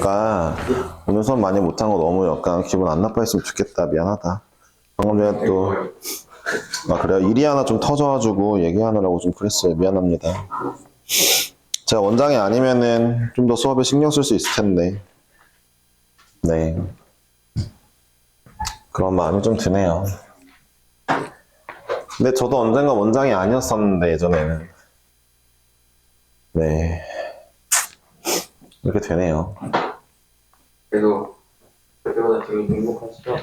보니까 오늘 수업 많이 못한 거 너무 약간 기분 안 나빠했으면 좋겠다. 미안하다. 방금 전에 또, 그래요. 일이 하나 좀 터져가지고 얘기하느라고 좀 그랬어요. 미안합니다. 제가 원장이 아니면은 좀 더 수업에 신경 쓸 수 있을 텐데. 네. 그런 마음이 좀 드네요. 근데 저도 언젠가 원장이 아니었었는데, 예전에는. 네. 이렇게 되네요. 그래도 그때보다 지금 행복하시죠?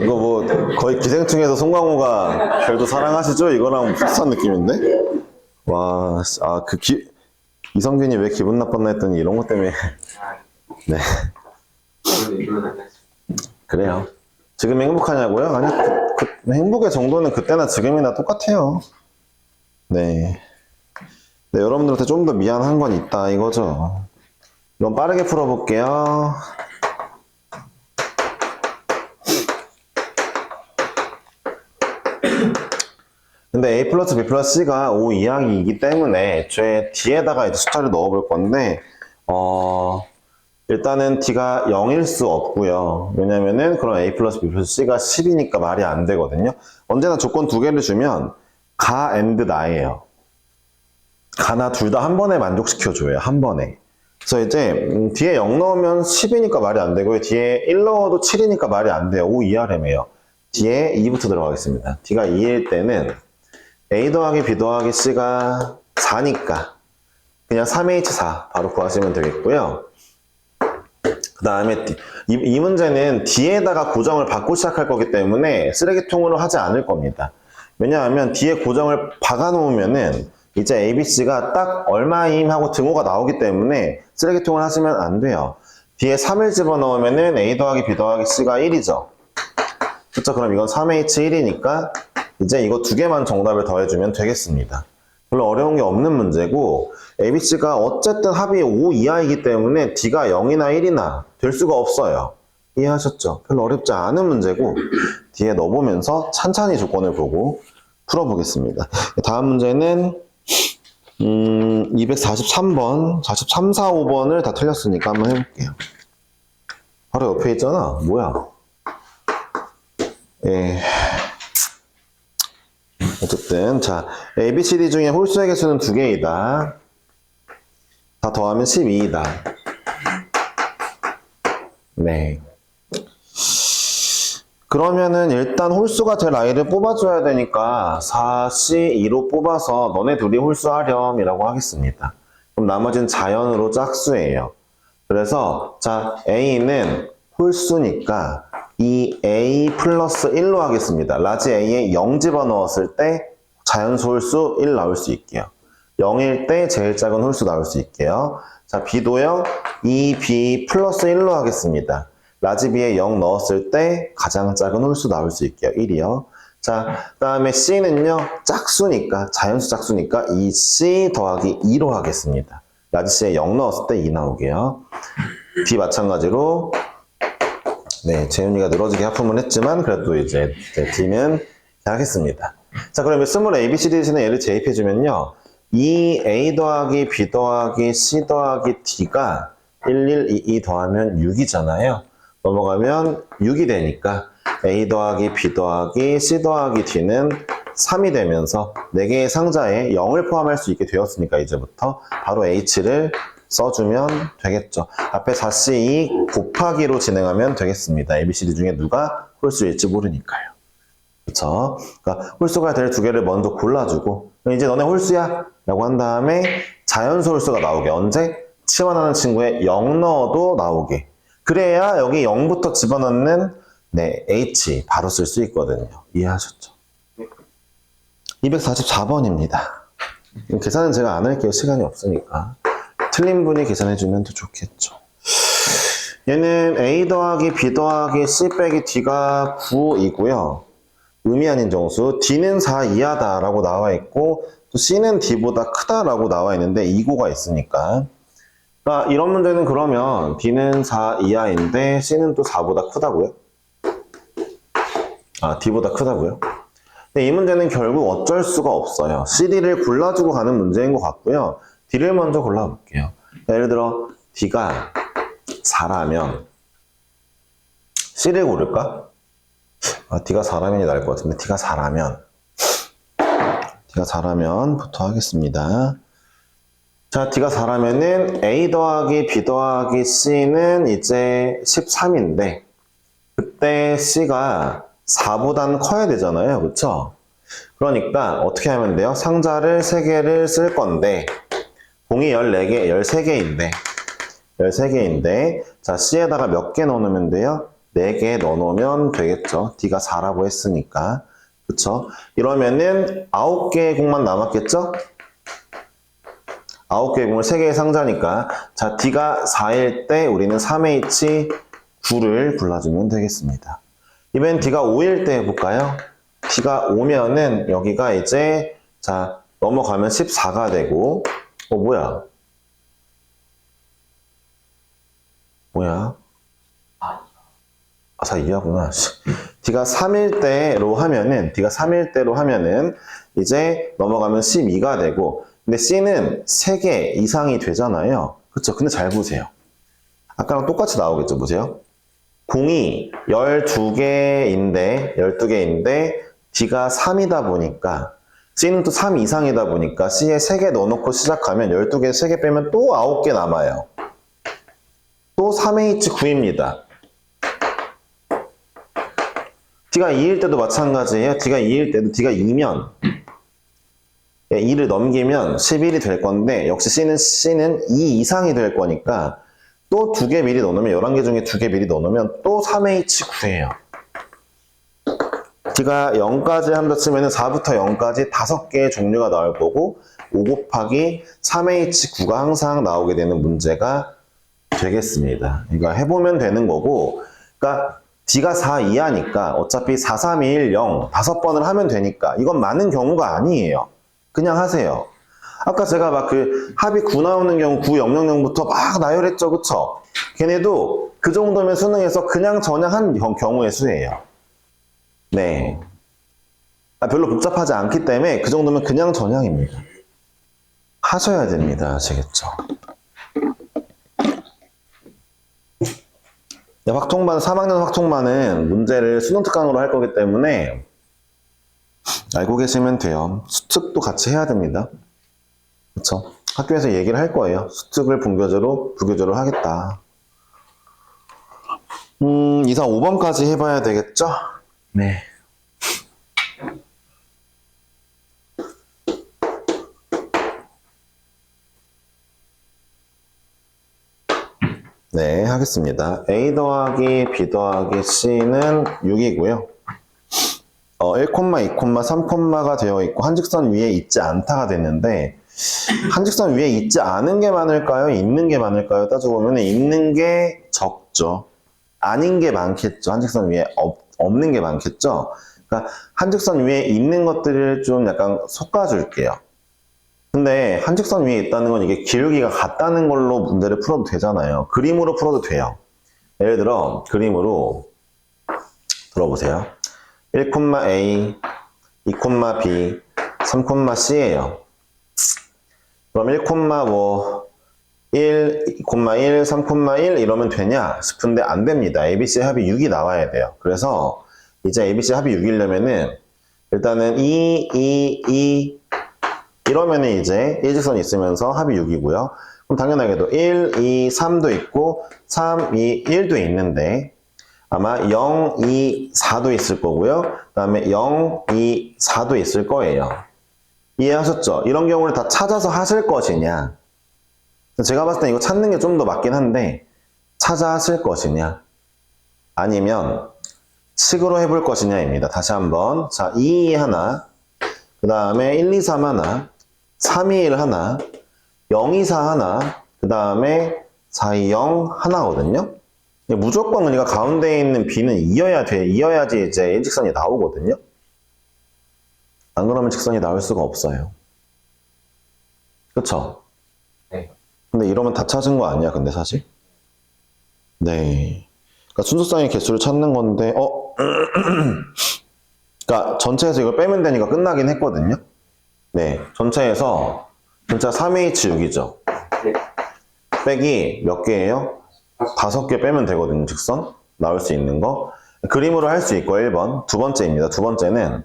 이거 뭐 거의 기생충에서 송강호가 별도 사랑하시죠? 이거랑 비슷한 느낌인데? 와, 이성균이 왜 기분 나빴나 했더니 이런 것 때문에. 네. 그래요. 지금 행복하냐고요? 아니, 행복의 정도는 그때나 지금이나 똑같아요. 네. 네, 여러분들한테 좀 더 미안한 건 있다 이거죠. 이건 빠르게 풀어볼게요. 근데 A 플러스 B 플러스 C가 5 이하이기 때문에 애초에 D에다가 이제 숫자를 넣어볼 건데, 일단은 D가 0일 수 없고요. 왜냐면은 그럼 A 플러스 B 플러스 C가 10이니까 말이 안 되거든요. 언제나 조건 두 개를 주면 가 and 나예요. 가나 둘 다 한 번에 만족시켜줘요. 한 번에. 그래서 이제 뒤에 0 넣으면 10이니까 말이 안 되고요. 뒤에 1 넣어도 7이니까 말이 안 돼요. 5 이하래매요. 뒤에 2부터 들어가겠습니다. D가 2일 때는 A 더하기 B 더하기 C가 4니까 그냥 3H4 바로 구하시면 되겠고요. 그 다음에 이 문제는 D에다가 고정을 받고 시작할 거기 때문에 쓰레기통으로 하지 않을 겁니다. 왜냐하면 뒤에 고정을 박아 놓으면은 이제 ABC가 딱 얼마임 하고 등호가 나오기 때문에 쓰레기통을 하시면 안 돼요. 뒤에 3을 집어넣으면은 A 더하기 B 더하기 C가 1이죠. 그렇죠? 그럼 이건 3H1이니까 이제 이거 두 개만 정답을 더해주면 되겠습니다. 별로 어려운 게 없는 문제고, ABC가 어쨌든 합이 5 이하이기 때문에 D가 0이나 1이나 될 수가 없어요. 이해하셨죠? 별로 어렵지 않은 문제고, 뒤에 넣어보면서 찬찬히 조건을 보고 풀어보겠습니다. 다음 문제는 243번, 43, 4, 5번을 다 틀렸으니까 한번 해볼게요. 바로 옆에 있잖아. 뭐야? 예. 어쨌든 자, A, B, C, D 중에 홀수의 개수는 두 개이다. 다 더하면 12이다. 네. 그러면은 일단 홀수가 될 아이를 뽑아줘야 되니까 4C2로 뽑아서 너네 둘이 홀수하렴이라고 하겠습니다. 그럼 나머지는 자연으로 짝수예요. 그래서 자, A는 홀수니까 이 A 플러스 1로 하겠습니다. 라지 A에 0 집어넣었을 때 자연수 홀수 1 나올 수 있게요. 0일 때 제일 작은 홀수 나올 수 있게요. 자, B도요. 2B 플러스 1로 하겠습니다. 라지 B에 0 넣었을 때 가장 작은 홀수 나올 수 있게요. 1이요. 자, 그 다음에 C는요. 짝수니까, 자연수 짝수니까 2C 더하기 2로 하겠습니다. 라지 C에 0 넣었을 때 2 나오게요. D 마찬가지로 네, 재윤이가 늘어지게 하품을 했지만 그래도 이제 D는 하겠습니다. 자, 그러면 스몰 A, B, C, D는 얘를 대입해주면요. 이 A 더하기 B 더하기 C 더하기 D가 1, 1, 2, 2 더하면 6이잖아요. 넘어가면 6이 되니까 A 더하기 B 더하기 C 더하기 D는 3이 되면서 4개의 상자에 0을 포함할 수 있게 되었으니까 이제부터 바로 H를 써주면 되겠죠. 앞에 4C2 곱하기로 진행하면 되겠습니다. ABCD 중에 누가 홀수일지 모르니까요. 그쵸? 그러니까 홀수가 될 두 개를 먼저 골라주고 이제 너네 홀수야 라고 한 다음에 자연수 홀수가 나오게 언제? 치환하는 친구에 0 넣어도 나오게 그래야 여기 0부터 집어넣는 네, H 바로 쓸 수 있거든요. 이해하셨죠? 244번입니다. 계산은 제가 안 할게요. 시간이 없으니까. 틀린 분이 계산해주면 더 좋겠죠. 얘는 A 더하기 B 더하기 C 빼기 D가 9이고요. 의미 아닌 정수. D는 4 이하다 라고 나와 있고 또 C는 D보다 크다 라고 나와 있는데 이고가 있으니까. 그러니까 이런 문제는 그러면 D는 4 이하인데 C는 또 4보다 크다고요? D보다 크다고요? 근데 이 문제는 결국 어쩔 수가 없어요. CD를 골라주고 가는 문제인 것 같고요. D를 먼저 골라볼게요. 예를 들어 D가 4라면 C를 고를까? D가 4라면이 나을 것 같은데 D가 4라면부터 하겠습니다. 자, D가 4라면은 A 더하기 B 더하기 C는 이제 13인데 그때 C가 4보단 커야 되잖아요. 그쵸? 그러니까 어떻게 하면 돼요? 상자를 3개를 쓸 건데 공이 13개인데 자, C에다가 몇 개 넣어놓으면 돼요? 4개 넣어놓으면 되겠죠. D가 4라고 했으니까. 그쵸? 이러면은 9개의 공만 남았겠죠? 9개의 공을 3개의 상자니까 자, D가 4일 때 우리는 3H9를 골라주면 되겠습니다. 이번엔 D가 5일 때 해볼까요? D가 5면은 여기가 이제 자 넘어가면 14가 되고 뭐야? 아, 2하구나. D가 3일대로 하면은 이제 넘어가면 12가 되고 근데 C는 3개 이상이 되잖아요. 그쵸? 근데 잘 보세요. 아까랑 똑같이 나오겠죠? 보세요. 공이 12개인데 D가 3이다 보니까 C는 또 3 이상이다 보니까 C에 3개 넣어놓고 시작하면 12개 3개 빼면 또 9개 남아요. 또 3H9입니다. D가 2일 때도 마찬가지예요. D가 2일 때도 D가 2면 2를 넘기면 11이 될 건데 역시 C는 2 이상이 될 거니까 또 2개 미리 넣어놓으면 11개 중에 2개 미리 넣어놓으면 또 3H9예요. D가 0까지 한다 치면 4부터 0까지 5개의 종류가 나올 거고 5 곱하기 3H9가 항상 나오게 되는 문제가 되겠습니다. 그러니까 해보면 되는 거고 그러니까 D가 4 이하니까 어차피 4, 3, 2, 1, 0 5번을 하면 되니까 이건 많은 경우가 아니에요. 그냥 하세요. 아까 제가 막 합이 9 나오는 경우 9, 0, 0, 0부터 막 나열했죠. 그쵸? 걔네도 그 정도면 수능에서 그냥 전향한 경우의 수예요. 네. 별로 복잡하지 않기 때문에 그 정도면 그냥 전향입니다. 하셔야 됩니다. 아시겠죠? 네, 3학년 확통반은 문제를 수능 특강으로 할 거기 때문에 알고 계시면 돼요. 수특도 같이 해야 됩니다. 그쵸? 학교에서 얘기를 할 거예요. 수특을 분교재로 하겠다. 2, 4, 5번까지 해봐야 되겠죠? 네. 네, 하겠습니다. A 더하기 B 더하기 C는 6이고요. 1, 2, 3가 되어 있고 한직선 위에 있지 않다가 됐는데 한직선 위에 있지 않은 게 많을까요? 있는 게 많을까요? 따지고 보면 있는 게 적죠. 아닌 게 많겠죠. 한직선 위에 없는 게 많겠죠. 그러니까 한직선 위에 있는 것들을 좀 약간 섞어줄게요. 근데 한직선 위에 있다는 건 이게 기울기가 같다는 걸로 문제를 풀어도 되잖아요. 그림으로 풀어도 돼요. 예를 들어 그림으로 들어보세요. 1,A, 2,B, 3,C예요. 그럼 1, 2,1, 3,1 이러면 되냐 싶은데 안 됩니다. ABC 합이 6이 나와야 돼요. 그래서 이제 ABC 합이 6이려면은 일단은 2 이러면은 이제 일직선이 있으면서 합이 6이고요. 그럼 당연하게도 1, 2, 3도 있고 3, 2, 1도 있는데 아마 0, 2, 4도 있을 거고요. 그 다음에 0, 2, 4도 있을 거예요. 이해하셨죠? 이런 경우를 다 찾아서 하실 것이냐. 제가 봤을 때 이거 찾는 게 좀 더 맞긴 한데 찾아 하실 것이냐 아니면 식으로 해볼 것이냐입니다. 다시 한번 자 2, 2 하나 그 다음에 1, 2, 3 하나 3, 2, 1 하나 0, 2, 4 하나 그 다음에 4, 2, 0 하나거든요. 무조건 우리가 가운데에 있는 B는 이어야지 이제 일직선이 나오거든요. 안 그러면 직선이 나올 수가 없어요. 그쵸? 네. 근데 이러면 다 찾은 거 아니야, 근데 사실? 네. 그러니까 순서상의 개수를 찾는 건데, 그러니까 전체에서 이걸 빼면 되니까 끝나긴 했거든요. 네. 전체에서 진짜 3H6이죠. 네. 빼기 몇 개예요? 5개 빼면 되거든요. 직선 나올 수 있는 거 그림으로 할 수 있고 1번. 두 번째입니다. 두 번째는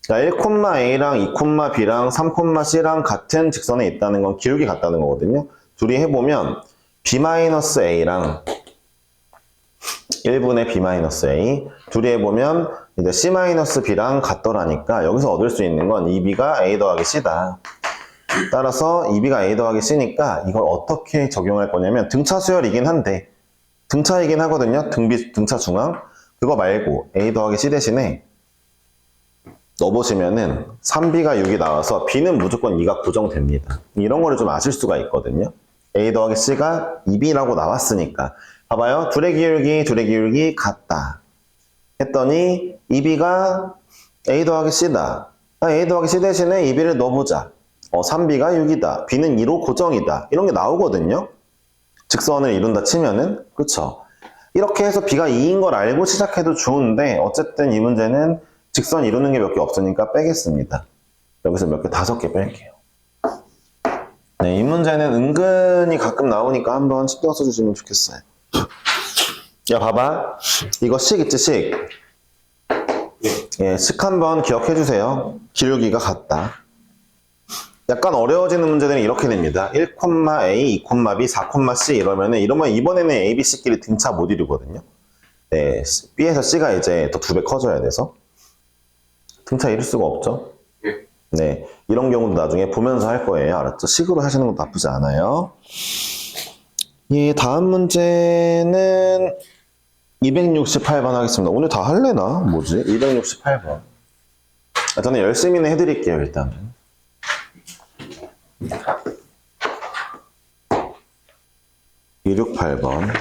1,A랑 2,B랑 3,C랑 같은 직선에 있다는 건 기울기 같다는 거거든요. 둘이 해보면 B-A랑 1분의 B-A 둘이 해보면 이제 C-B랑 같더라니까 여기서 얻을 수 있는 건 2B가 A 더하기 C다. 따라서 2B가 A 더하기 C니까 이걸 어떻게 적용할 거냐면 등차 수열이긴 한데 등차이긴 하거든요. 등차 중앙 그거 말고 A 더하기 C 대신에 넣어보시면은 3B가 6이 나와서 B는 무조건 2가 고정됩니다. 이런 거를 좀 아실 수가 있거든요. A 더하기 C가 2B라고 나왔으니까 봐봐요. 둘의 기울기 같다 했더니 2B가 A 더하기 C다. A 더하기 C 대신에 2B를 넣어보자. 3B가 6이다. B는 2로 고정이다. 이런 게 나오거든요. 직선을 이룬다 치면은 그쵸? 이렇게 해서 B가 2인 걸 알고 시작해도 좋은데 어쨌든 이 문제는 직선 이루는 게 몇 개 없으니까 빼겠습니다. 여기서 몇 개 5개 뺄게요. 네, 이 문제는 은근히 가끔 나오니까 한번 신경 써주시면 좋겠어요. 야 봐봐 이거 식 있지 식. 예, 식 한번 기억해 주세요. 기울기가 같다. 약간 어려워지는 문제들은 이렇게 됩니다. 1,A, 2,B, 4,C 이러면 이번에는 A, B, C끼리 등차 못 이루거든요. 네, B에서 C가 이제 더 2배 커져야 돼서 등차 이룰 수가 없죠. 네, 이런 경우도 나중에 보면서 할 거예요. 알았죠? 식으로 하시는 것도 나쁘지 않아요. 예, 다음 문제는 268번 하겠습니다. 오늘 다 할래나? 뭐지? 268번. 저는 열심히는 해드릴게요, 일단은. 268번.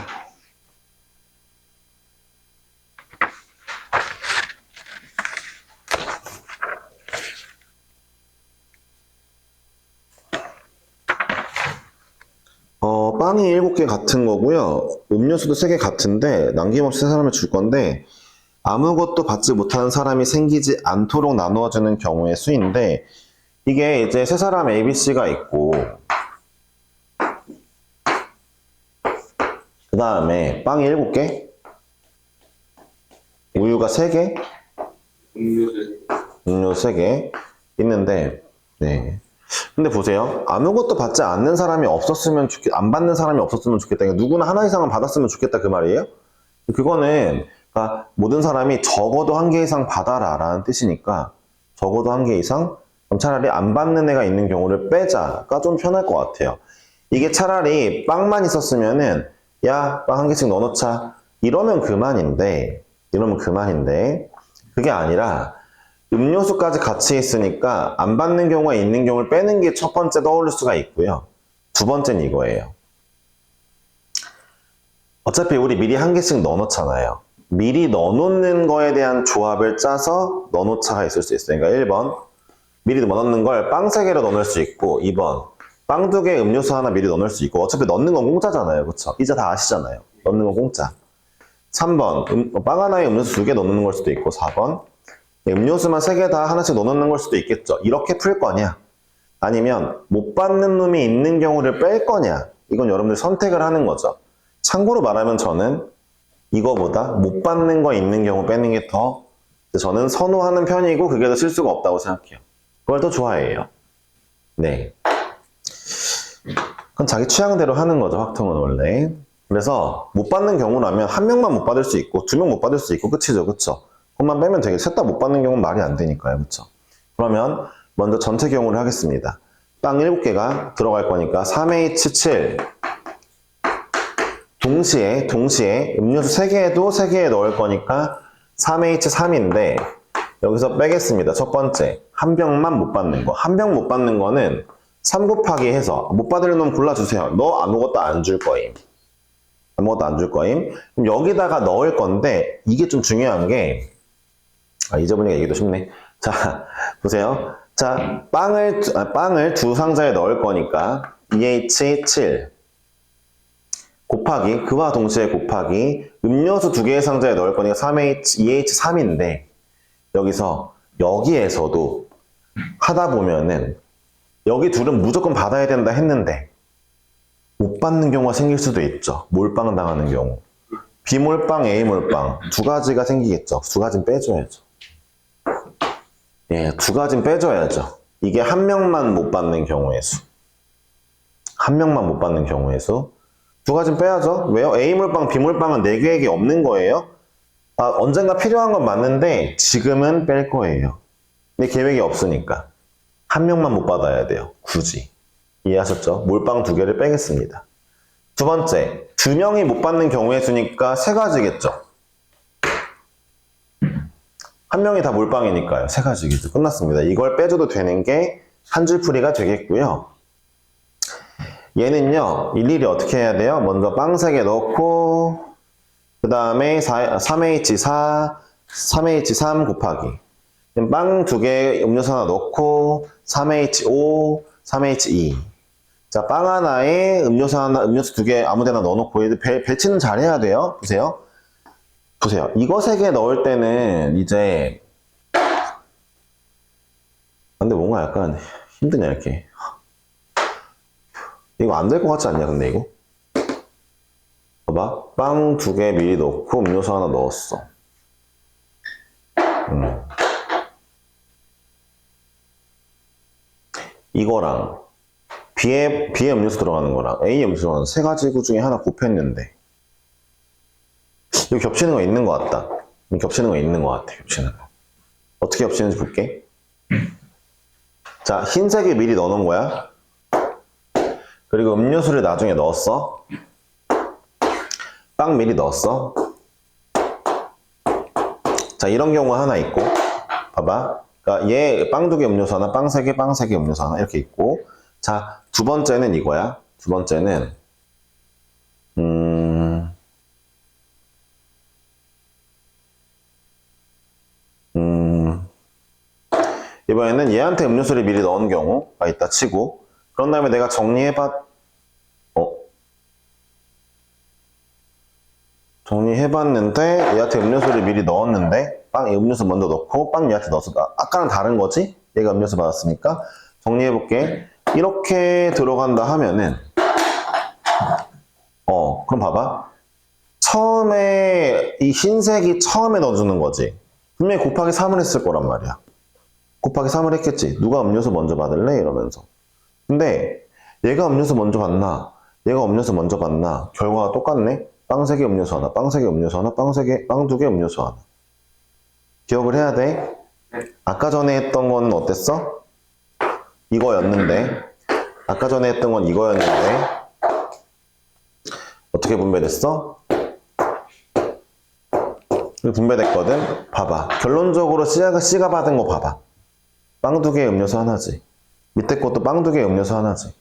빵이 7개 같은 거고요. 음료수도 3개 같은데 남김없이 3사람을 줄 건데 아무것도 받지 못하는 사람이 생기지 않도록 나누어지는 경우의 수인데 이게 이제 3사람 A, B, C가 있고 그 다음에 빵이 7개 우유가 3개 음료 3개 있는데 네. 근데 보세요. 아무것도 받지 않는 사람이 없었으면 안 받는 사람이 없었으면 좋겠다. 그러니까 누구나 하나 이상은 받았으면 좋겠다 그 말이에요. 그거는 그러니까 모든 사람이 적어도 1개 이상 받아라 라는 뜻이니까 적어도 1개 이상 그럼 차라리 안 받는 애가 있는 경우를 빼자가 좀 편할 것 같아요. 이게 차라리 빵만 있었으면은 야, 빵 1개씩 넣어놓자 이러면 그만인데 그게 아니라 음료수까지 같이 있으니까 안 받는 경우가 있는 경우를 빼는 게 첫 번째 떠오를 수가 있고요. 두 번째는 이거예요. 어차피 우리 미리 1개씩 넣어놓잖아요. 미리 넣어놓는 거에 대한 조합을 짜서 넣어놓자가 있을 수 있어요. 그러니까 1번 미리 넣어놓는 걸 빵 3개로 넣어놓을 수 있고 2번 빵 2개 음료수 하나 미리 넣어놓을 수 있고 어차피 넣는 건 공짜잖아요. 그쵸? 이제 다 아시잖아요. 넣는 건 공짜. 3번 빵 하나에 음료수 2개 넣는 걸 수도 있고 4번 음료수만 3개 다 하나씩 넣어놓는 걸 수도 있겠죠. 이렇게 풀 거냐 아니면 못 받는 놈이 있는 경우를 뺄 거냐 이건 여러분들 선택을 하는 거죠. 참고로 말하면 저는 이거보다 못 받는 거 있는 경우 빼는 게 더 저는 선호하는 편이고 그게 더 실수가 없다고 생각해요. 그걸 더 좋아해요. 네. 그건 자기 취향대로 하는 거죠. 확통은 원래. 그래서 못 받는 경우라면 1명만 못 받을 수 있고 2명 못 받을 수 있고 끝이죠. 그쵸? 그것만 빼면 되겠죠. 셋 다 못 받는 경우는 말이 안 되니까요. 그쵸? 그러면 먼저 전체 경우를 하겠습니다. 빵 7개가 들어갈 거니까 3H7 동시에 음료수 3개에도 3개에 넣을 거니까 3H3인데 여기서 빼겠습니다. 첫 번째, 1병만 못 받는 거. 1병 못 받는 거는 3 곱하기 해서 못 받을 놈 골라주세요. 너 아무것도 안 줄 거임. 아무것도 안 줄 거임. 그럼 여기다가 넣을 건데 이게 좀 중요한 게 잊어보니까 얘기도 쉽네. 자, 보세요. 자, 빵을 두 상자에 넣을 거니까 2H7 곱하기 그와 동시에 곱하기 음료수 2개의 상자에 넣을 거니까 2H3인데 여기에서도 하다 보면은 여기 둘은 무조건 받아야 된다 했는데 못 받는 경우가 생길 수도 있죠. 몰빵 당하는 경우. B몰빵, A몰빵 두 가지가 생기겠죠. 두 가지는 빼줘야죠. 예, 두 가지는 빼줘야죠. 이게 한 명만 못 받는 경우의 수. 한 명만 못 받는 경우의 수. 두 가지는 빼야죠. 왜요? A몰빵, B몰빵은 내 계획에 없는 거예요. 아, 언젠가 필요한 건 맞는데 지금은 뺄 거예요. 내 계획이 없으니까. 한 명만 못 받아야 돼요. 굳이. 이해하셨죠? 몰빵 두 개를 빼겠습니다. 두 번째, 두 명이 못 받는 경우의 수니까 세 가지겠죠. 한 명이 다 몰빵이니까요. 세 가지겠죠. 끝났습니다. 이걸 빼줘도 되는 게 한 줄 풀이가 되겠고요. 얘는요, 일일이 어떻게 해야 돼요? 먼저 빵 3개 넣고, 그 다음에 3H4, 3H3 곱하기. 빵 2개 음료수 하나 넣고, 3H5, 3H2. 자, 빵 하나에 음료수 하나, 음료수 2개 아무 데나 넣어놓고, 배치는 잘 해야 돼요. 보세요. 보세요. 이거 3개 넣을 때는 이제, 근데 뭔가 약간 힘드냐, 이렇게. 이거 안 될 것 같지 않냐, 근데 이거? 봐봐. 빵 2개 미리 넣고 음료수 하나 넣었어. 이거랑 B에 음료수 들어가는 거랑 A에 음료수 들어가는 세 가지 구 중에 하나 곱했는데 이거 겹치는 거 있는 것 같다. 겹치는 거 있는 것 같아. 겹치는 거. 어떻게 겹치는지 볼게. 자, 흰색에 미리 넣어놓은 거야. 그리고 음료수를 나중에 넣었어. 빵 미리 넣었어. 자, 이런 경우가 하나 있고, 봐봐. 그러니까 얘 빵 2개 음료수 하나, 빵 3개, 빵 3개 음료수 하나 이렇게 있고, 자, 두 번째는 이거야. 두 번째는 이번에는 얘한테 음료수를 미리 넣은 경우가 있다 치고, 그런 다음에 내가 정리해봤는데 얘한테 음료수를 미리 넣었는데 빵 음료수 먼저 넣고 빵 얘한테 넣어서 아까랑 다른 거지? 얘가 음료수 받았으니까 정리해볼게. 이렇게 들어간다 하면은 그럼 봐봐. 처음에 이 흰색이 처음에 넣어주는 거지. 분명히 곱하기 3을 했을 거란 말이야. 곱하기 3을 했겠지. 누가 음료수 먼저 받을래? 이러면서. 근데 얘가 음료수 먼저 받나? 얘가 음료수 먼저 받나? 결과가 똑같네? 빵 3개 음료수 하나, 빵 3개 음료수 하나, 빵 2개 음료수 하나. 기억을 해야 돼. 아까 전에 했던 건 어땠어? 이거였는데. 아까 전에 했던 건 이거였는데. 어떻게 분배됐어? 분배됐거든? 봐봐. 결론적으로 C가 받은 거 봐봐. 빵 2개 음료수 하나지. 밑에 것도 빵 2개 음료수 하나지.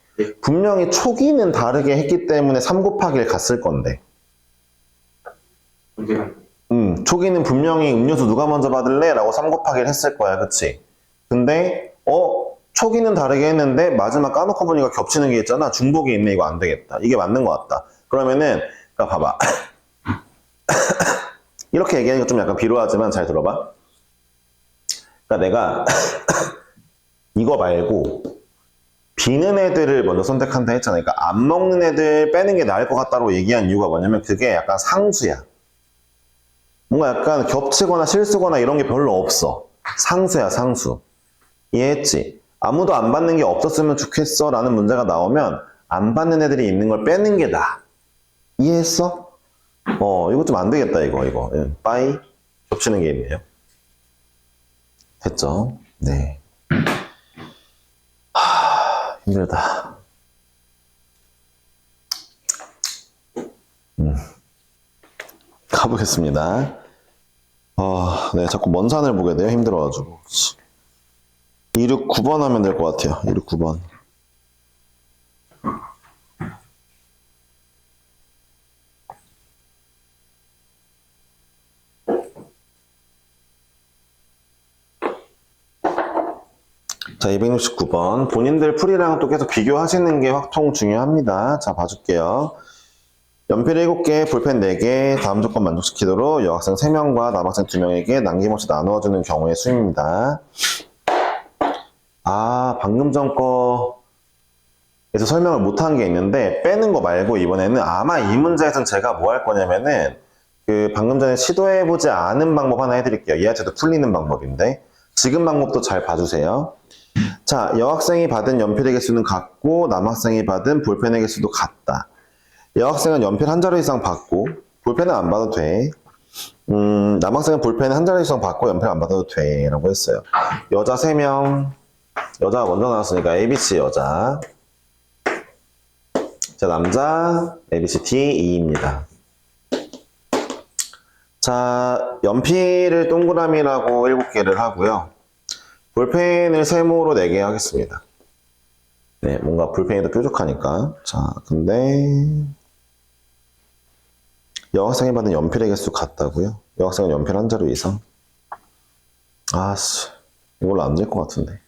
분명히 초기는 다르게 했기 때문에 3 곱하기 1 갔을 건데. 초기는 분명히 음료수 누가 먼저 받을래? 라고 3 곱하기 1 했을 거야. 그치? 근데, 초기는 다르게 했는데, 마지막 까놓고 보니까 겹치는 게 있잖아. 중복이 있네. 이거 안 되겠다. 이게 맞는 것 같다. 그러면은, 그러니까 봐봐. 이렇게 얘기하는 거 좀 약간 비루하지만 잘 들어봐. 그러니까 내가, 이거 말고, 비는 애들을 먼저 선택한다 했잖아. 그러니까 안 먹는 애들 빼는 게 나을 것 같다고 얘기한 이유가 뭐냐면, 그게 약간 상수야. 뭔가 약간 겹치거나 실수거나 이런 게 별로 없어. 상수야, 상수. 이해했지? 아무도 안 받는 게 없었으면 좋겠어 라는 문제가 나오면 안 받는 애들이 있는 걸 빼는 게 나아. 이해했어? 이거 좀 안 되겠다, 이거. 빠이. 겹치는 게 있네요. 됐죠? 네. 힘들다. 가보겠습니다. 네, 자꾸 먼 산을 보게 돼요. 힘들어가지고. 269번 하면 될 것 같아요. 269번. 자, 269번. 본인들 풀이랑 또 계속 비교하시는 게 확통 중요합니다. 자, 봐줄게요. 연필 7개, 볼펜 4개, 다음 조건 만족시키도록 여학생 3명과 남학생 2명에게 남김없이 나누어주는 경우의 수입니다. 방금 전 거 그래서 설명을 못한 게 있는데 빼는 거 말고 이번에는 아마 이 문제에서는 제가 뭐 할 거냐면은 그 방금 전에 시도해보지 않은 방법 하나 해드릴게요. 얘한테도 풀리는 방법인데 지금 방법도 잘 봐주세요. 자, 여학생이 받은 연필의 개수는 같고 남학생이 받은 볼펜의 개수도 같다. 여학생은 연필 한 자루 이상 받고 볼펜은 안 받아도 돼. 남학생은 볼펜 한 자루 이상 받고 연필 안 받아도 돼 라고 했어요. 여자 3명, 여자가 먼저 나왔으니까 ABC 여자, 자 남자 ABCD 2입니다. 자, 연필을 동그라미라고 7개를 하고요. 볼펜을 세모로 4개 하겠습니다. 네, 뭔가 볼펜이 더 뾰족하니까. 자, 근데 여학생이 받은 연필의 개수 같다고요? 여학생은 연필 한 자루 이상? 아씨, 이걸로 안 될 것 같은데.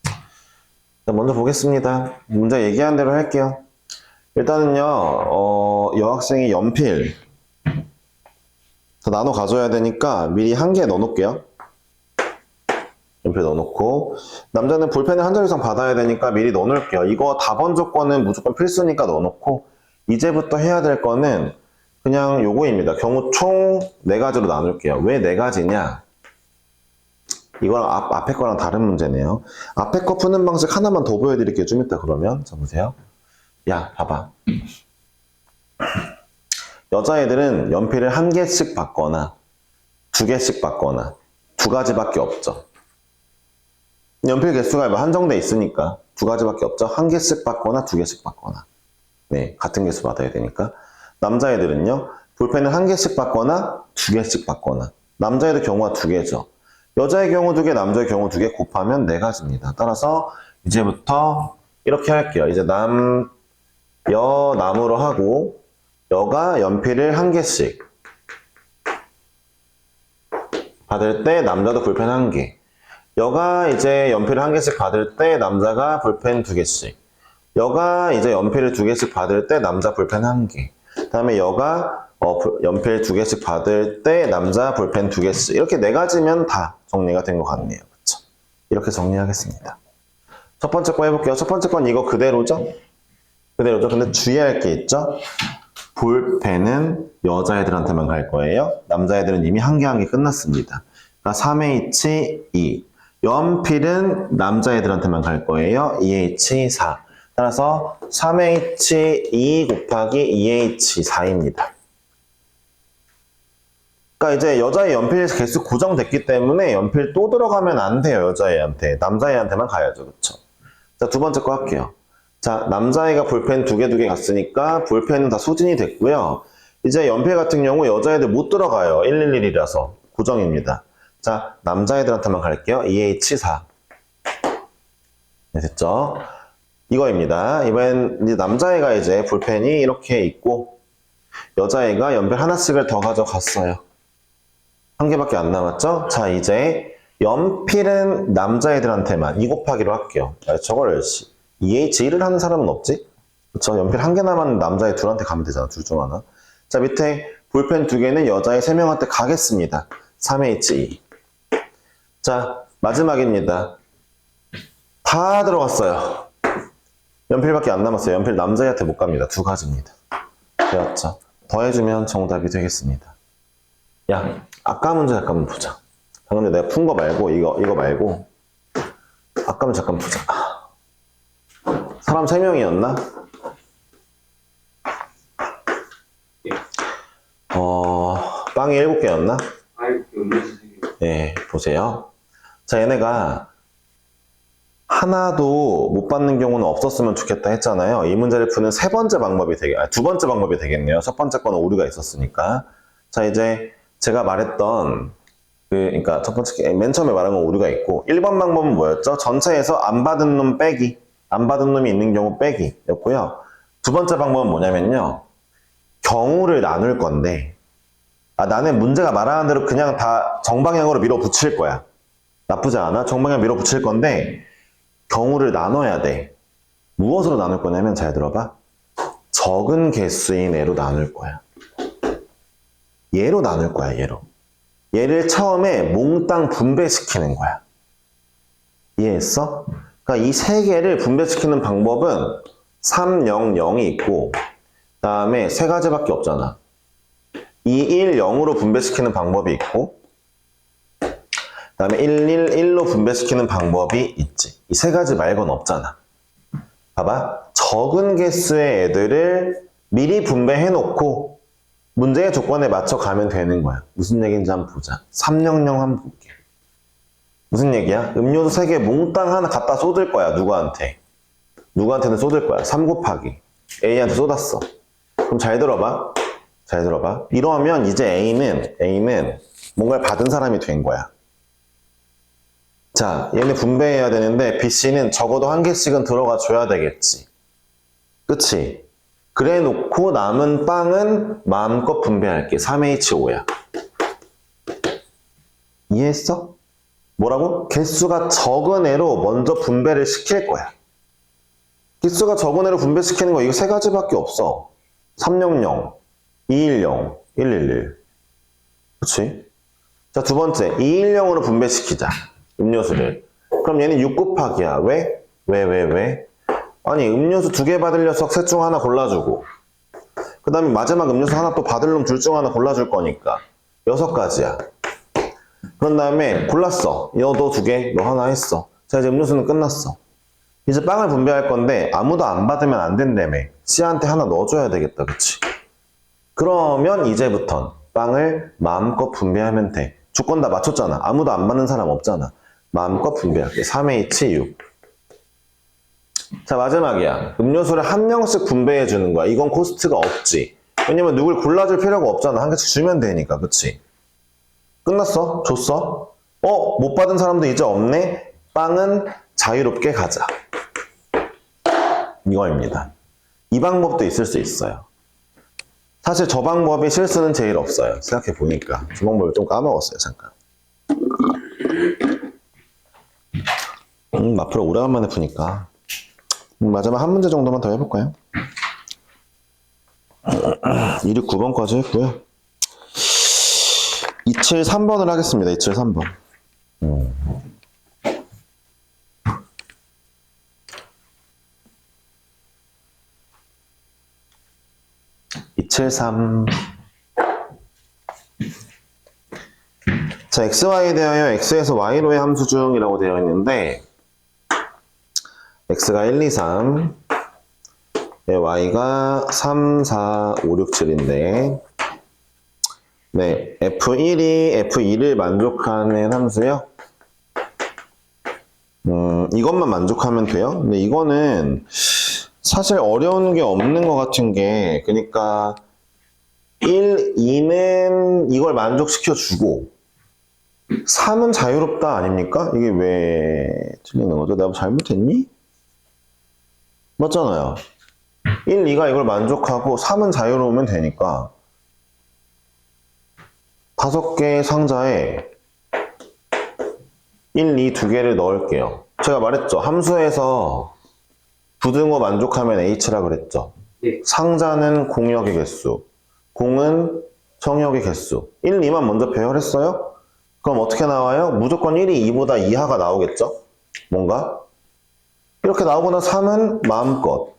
자, 먼저 보겠습니다. 문제 얘기한 대로 할게요. 일단은요, 여학생이 연필 더 나눠 가져야 되니까 미리 한 개 넣어놓을게요. 연필 넣어놓고 남자는 볼펜을 한 자루 이상 받아야 되니까 미리 넣어놓을게요. 이거 답원 조건은 무조건 필수니까 넣어놓고 이제부터 해야 될 거는 그냥 요거입니다. 경우 총 4가지로 나눌게요. 왜 4가지냐? 이거랑 앞에 거랑 다른 문제네요. 앞에 거 푸는 방식 하나만 더 보여드릴게요. 좀 이따 그러면. 자, 보세요. 야, 봐봐. 여자애들은 연필을 1개씩 받거나 2개씩 받거나 2가지밖에 없죠. 연필 개수가 한정돼 있으니까 2가지밖에 없죠. 1개씩 받거나 2개씩 받거나. 네, 같은 개수 받아야 되니까. 남자애들은요, 볼펜을 1개씩 받거나 2개씩 받거나. 남자애들 경우가 2개죠. 여자의 경우 2개, 남자의 경우 2개 곱하면 4가지입니다. 따라서 이제부터 이렇게 할게요. 이제 여, 남으로 하고, 여가 연필을 1개씩 받을 때 남자도 볼펜 1개. 여가 이제 연필을 1개씩 받을 때 남자가 볼펜 2개씩. 여가 이제 연필을 2개씩 받을 때 남자 볼펜 1개. 그 다음에 여가 연필 2개씩 받을 때 남자 볼펜 2개씩. 이렇게 4가지면 다 정리가 된 것 같네요. 그쵸? 이렇게 정리하겠습니다. 첫 번째 거 해볼게요. 첫 번째 건 이거 그대로죠? 그대로죠? 근데 주의할 게 있죠? 볼펜은 여자애들한테만 갈 거예요. 남자애들은 이미 한 개 끝났습니다. 그러니까 3H2. 연필은 남자애들한테만 갈 거예요. 2H4. 따라서 3H2 곱하기 2H4입니다. 그러니까 이제 여자의 연필 개수 고정됐기 때문에 연필 또 들어가면 안 돼요. 여자애한테. 남자애한테만 가야죠. 그쵸? 자, 두 번째 거 할게요. 자, 남자애가 볼펜 2개 갔으니까 볼펜은 다 소진이 됐고요. 이제 연필 같은 경우 여자애들 못 들어가요. 111이라서 고정입니다. 자, 남자애들한테만 갈게요. 2H4. 네, 됐죠? 이거입니다. 이번엔 이제 남자애가 이제 볼펜이 이렇게 있고 여자애가 연필 하나씩을 더 가져갔어요. 1개밖에 안 남았죠? 자, 이제 연필은 남자애들한테만 2 곱하기로 할게요. 저걸 2H1을 하는 사람은 없지? 그쵸? 연필 1개 남았는 남자애 둘한테 가면 되잖아. 둘 중 하나. 자, 밑에 볼펜 2개는 여자애 3명한테 가겠습니다. 3H2. 자, 마지막입니다. 다 들어갔어요. 연필밖에 안 남았어요. 연필 남자애한테 못 갑니다. 2가지입니다. 되었죠? 더해주면 정답이 되겠습니다. 야, 아까 문제 잠깐만 보자. 방금 내가 푼 거 말고 이거 말고 아까 문제 잠깐 보자. 사람 3명이었나? 빵이 7개였나? 네, 보세요. 자, 얘네가 하나도 못 받는 경우는 없었으면 좋겠다 했잖아요. 이 문제를 푸는 두 번째 방법이 되겠네요. 첫 번째 거는 오류가 있었으니까. 자, 이제 제가 말했던 그러니까 첫 번째 맨 처음에 말한 건 오류가 있고 1번 방법은 뭐였죠? 전체에서 안 받은 놈 빼기, 안 받은 놈이 있는 경우 빼기였고요. 두 번째 방법은 뭐냐면요. 경우를 나눌 건데 나는 문제가 말하는 대로 그냥 다 정방향으로 밀어붙일 거야. 나쁘지 않아? 정방향 밀어붙일 건데 경우를 나눠야 돼. 무엇으로 나눌 거냐면 잘 들어봐. 적은 개수인 애로 나눌 거야. 얘로 나눌 거야, 얘로. 얘를 처음에 몽땅 분배시키는 거야. 이해했어? 그러니까 이 3개를 분배시키는 방법은 300이 있고, 그 다음에 세 가지밖에 없잖아. 210으로 분배시키는 방법이 있고, 그 다음에 111로 분배시키는 방법이 있지. 이 세 가지 말고는 없잖아. 봐봐. 적은 개수의 애들을 미리 분배해놓고 문제의 조건에 맞춰 가면 되는 거야. 무슨 얘기인지 한번 보자. 300 한번 볼게. 무슨 얘기야? 음료수 3개 몽땅 하나 갖다 쏟을 거야. 누구한테? 누구한테는 쏟을 거야. 3 곱하기. A한테 쏟았어. 그럼 잘 들어봐. 잘 들어봐. 이러면 이제 A는 뭔가를 받은 사람이 된 거야. 자, 얘네 분배해야 되는데 BC는 적어도 한 개씩은 들어가 줘야 되겠지. 그치? 그래 놓고 남은 빵은 마음껏 분배할게. 3H5야. 이해했어? 뭐라고? 개수가 적은 애로 먼저 분배를 시킬 거야. 개수가 적은 애로 분배시키는 거 이거 세 가지밖에 없어. 300, 210, 111. 그치? 자, 두 번째. 210으로 분배시키자. 음료수를. 그럼 얘는 6 곱하기야. 왜? 왜? 아니, 음료수 2개 받을 녀석 셋 중 하나 골라주고, 그 다음에 마지막 음료수 하나 또 받을 놈 둘 중 하나 골라줄 거니까 6가지야. 그런 다음에 골랐어. 너도 2개, 너 하나 했어. 자, 이제 음료수는 끝났어. 이제 빵을 분배할 건데 아무도 안 받으면 안 된다며. C한테 하나 넣어줘야 되겠다. 그치? 그러면 이제부턴 빵을 마음껏 분배하면 돼. 조건 다 맞췄잖아. 아무도 안 받는 사람 없잖아. 마음껏 분배할게. 3H6. 자, 마지막이야. 음료수를 한 명씩 분배해 주는 거야. 이건 코스트가 없지. 왜냐면 누굴 골라줄 필요가 없잖아. 한 개씩 주면 되니까. 그치? 끝났어? 줬어? 못 받은 사람도 이제 없네? 빵은 자유롭게 가자. 이거입니다. 이 방법도 있을 수 있어요. 사실 저 방법의 실수는 제일 없어요. 생각해 보니까. 저 방법을 좀 까먹었어요. 잠깐. 앞으로 오래간만에 푸니까. 마지막 한 문제 정도만 더 해볼까요? 1위 9번까지 했고요. 273번을 하겠습니다. 273번. 273. 자, xy에 대하여 x에서 y로의 함수 중이라고 되어 있는데 x가 1, 2, 3 y가 3, 4, 5, 6, 7인데 네, f1이 f2를 만족하는 함수요. 이것만 만족하면 돼요. 근데 이거는 사실 어려운 게 없는 것 같은 게, 그러니까 1, 2는 이걸 만족시켜 주고 3은 자유롭다 아닙니까? 이게 왜 틀리는 거죠? 내가 잘못했니? 맞잖아요. 1, 2가 이걸 만족하고 3은 자유로우면 되니까 5개의 상자에 1, 2, 2개를 넣을게요. 제가 말했죠. 함수에서 부등호 만족하면 H라 그랬죠. 네. 상자는 공역의 개수, 공은 정역의 개수. 1, 2만 먼저 배열했어요? 그럼 어떻게 나와요? 무조건 1이 2보다 이하가 나오겠죠? 뭔가? 이렇게 나오거나 3은 마음껏.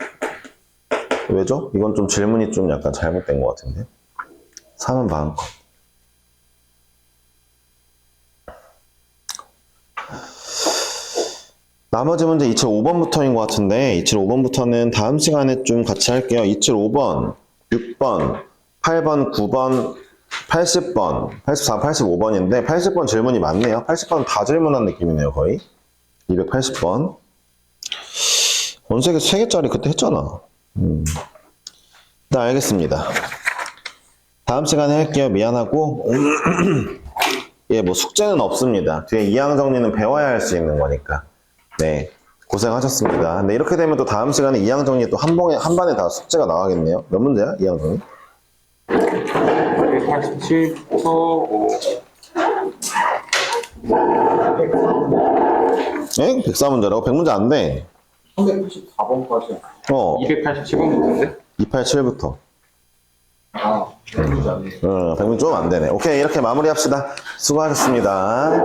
왜죠? 이건 좀 질문이 좀 약간 잘못된 것 같은데. 3은 마음껏. 나머지 문제 275번부터인 것 같은데 275번부터는 다음 시간에 좀 같이 할게요. 275번, 6번, 8번, 9번, 80번, 84, 85번인데 80번 질문이 많네요. 80번은 다 질문한 느낌이네요. 거의 280번. 원색이 3개짜리 그때 했잖아. 네, 알겠습니다. 다음 시간에 할게요. 미안하고 예, 뭐 숙제는 없습니다. 뒤에 이항 정리는 배워야 할 수 있는 거니까. 네, 고생하셨습니다. 네, 이렇게 되면 또 다음 시간에 이항 정리 또 한 번에 다 숙제가 나가겠네요. 몇 문제야, 이항 정리? 187부터 5. 에? 104문제라고? 100문제 안 돼. 384번까지. 287번부터인데? 287부터. 아, 100문제 안 돼. 100문제 좀 안 되네. 오케이, 이렇게 마무리합시다. 수고하셨습니다.